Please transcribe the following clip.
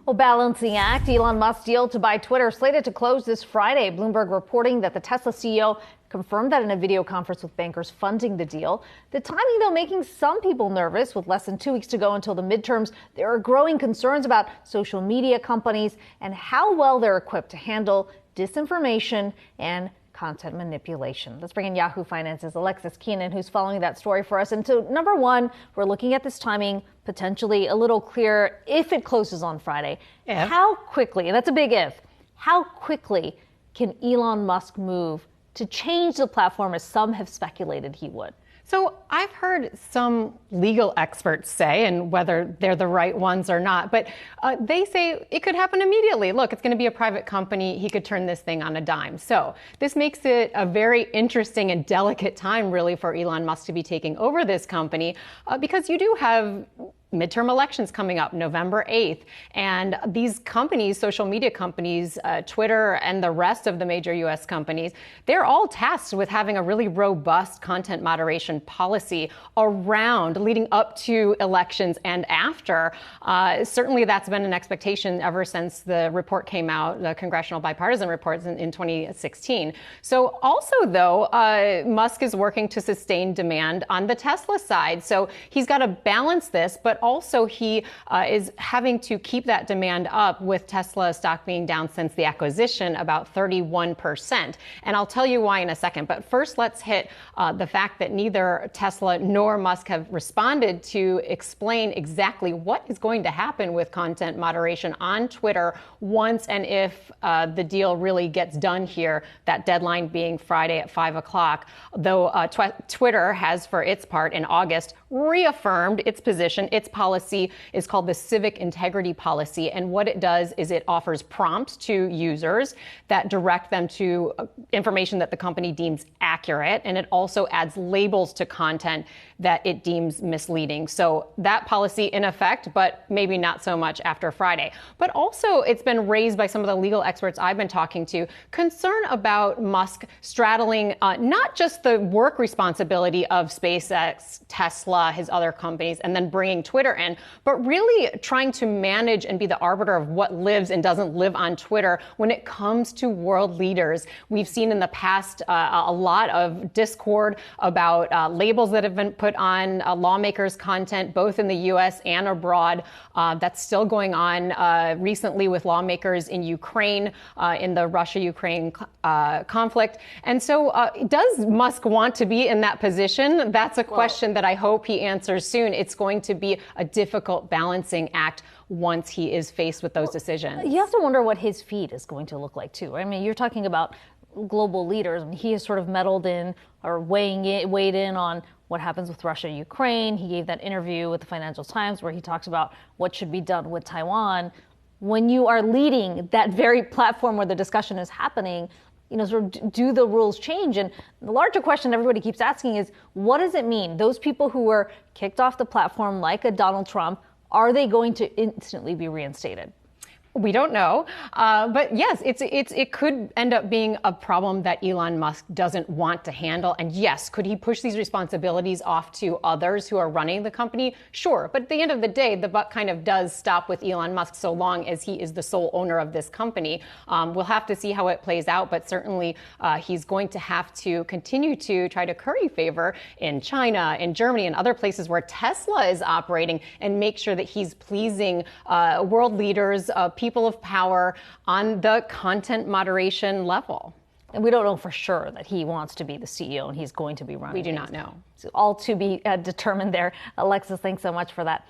Well, balancing act, Elon Musk's deal to buy Twitter slated to close this Friday. Bloomberg reporting that the Tesla CEO confirmed that in a video conference with bankers funding the deal. The timing, though, making some people nervous. With less than 2 weeks to go until the midterms, there are growing concerns about social media companies and how well they're equipped to handle disinformation and content manipulation. Let's bring in Yahoo Finance's Alexis Keenan, who's following that story for us. And so, number one, we're looking at this timing potentially a little clearer if it closes on Friday. Yeah. How quickly, and that's a big if, how quickly can Elon Musk move to change the platform as some have speculated he would? So I've heard some legal experts say, and whether they're the right ones or not, but they say it could happen immediately. Look, it's going to be a private company. He could turn this thing on a dime. So this makes it a very interesting and delicate time, really, for Elon Musk to be taking over this company because you do have midterm elections coming up November 8th. And these companies, social media companies, Twitter and the rest of the major U.S. companies, they're all tasked with having a really robust content moderation policy around leading up to elections and after. Certainly that's been an expectation ever since the report came out, the congressional bipartisan reports in 2016. So also, though, Musk is working to sustain demand on the Tesla side. So he's got to balance this, but also he is having to keep that demand up with Tesla stock being down since the acquisition about 31%. And I'll tell you why in a second. But first, let's hit the fact that neither Tesla nor Musk have responded to explain exactly what is going to happen with content moderation on Twitter once and if the deal really gets done here, that deadline being Friday at 5 o'clock. Though Twitter has, for its part, in August, reaffirmed its position. Its policy is called the Civic Integrity Policy. And what it does is it offers prompts to users that direct them to information that the company deems accurate. And it also adds labels to content that it deems misleading. So that policy in effect, but maybe not so much after Friday. But also it's been raised by some of the legal experts I've been talking to, concern about Musk straddling not just the work responsibility of SpaceX, Tesla, his other companies, and then bringing Twitter in, but really trying to manage and be the arbiter of what lives and doesn't live on Twitter when it comes to world leaders. We've seen in the past a lot of discord about labels that have been put on lawmakers' content, both in the U.S. and abroad. That's still going on recently with lawmakers in Ukraine, in the Russia-Ukraine conflict. And so does Musk want to be in that position? That's a question that I hope he answers soon. It's going to be a difficult balancing act once he is faced with those decisions. You have to wonder what his feed is going to look like, too. I mean, you're talking about global leaders. I mean, he has sort of meddled in or weighed in on what happens with Russia, Ukraine. He gave that interview with the Financial Times where he talks about what should be done with Taiwan. When you are leading that very platform where the discussion is happening, you know, sort of do the rules change? And the larger question everybody keeps asking is, what does it mean? Those people who were kicked off the platform, like a Donald Trump, are they going to instantly be reinstated? We don't know. But yes, it could end up being a problem that Elon Musk doesn't want to handle. And yes, could he push these responsibilities off to others who are running the company? Sure. But at the end of the day, the buck kind of does stop with Elon Musk so long as he is the sole owner of this company. We'll have to see how it plays out. But certainly he's going to have to continue to try to curry favor in China, in Germany, and other places where Tesla is operating and make sure that he's pleasing world leaders, people of power on the content moderation level. And we don't know for sure that he wants to be the CEO and he's going to be running. We do not know. So all to be determined there. Alexis, thanks so much for that.